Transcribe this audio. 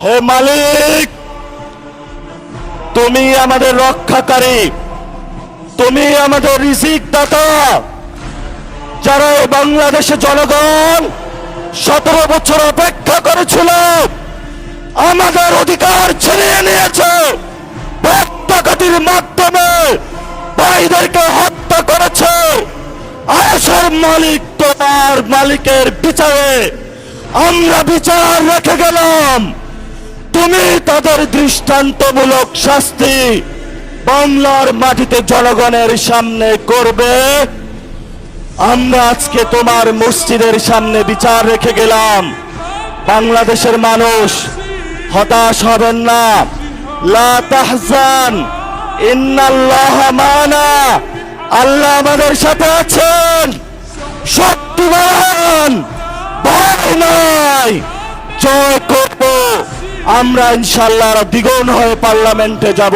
হে মালিক, তুমি আমাদের রক্ষাকারী, তুমি আমাদের রিজিক দাতা। যারা এই বাংলাদেশের জনগণ 17 বছর অপেক্ষা করেছিল, আমাদের অধিকার ছিনিয়ে নিয়েছে, হত্যাকারীর মাধ্যমে ভাইদেরকে হত্যা করেছে। আয়েশের মালিক তোমার মালিকের বিচারে আমরা বিচার রেখে গেলাম। তুমি তাদের দৃষ্টান্তমূলক শাস্তি বাংলার মাটিতে জনগণের সামনে করবে। আমরা আজকে তোমার মসজিদের সামনে বিচার রেখে গেলাম। বাংলাদেশের মানুষ হতাশ হবেন না। লা তাহজান, ইন্নাল্লাহা মানা। আল্লাহ আমাদের সাথে আছেন, শক্তিমান, ভয় নাই, জয় করব। আমরা ইনশাআল্লাহ দ্বিগুণ হয়ে পার্লামেন্টে যাব।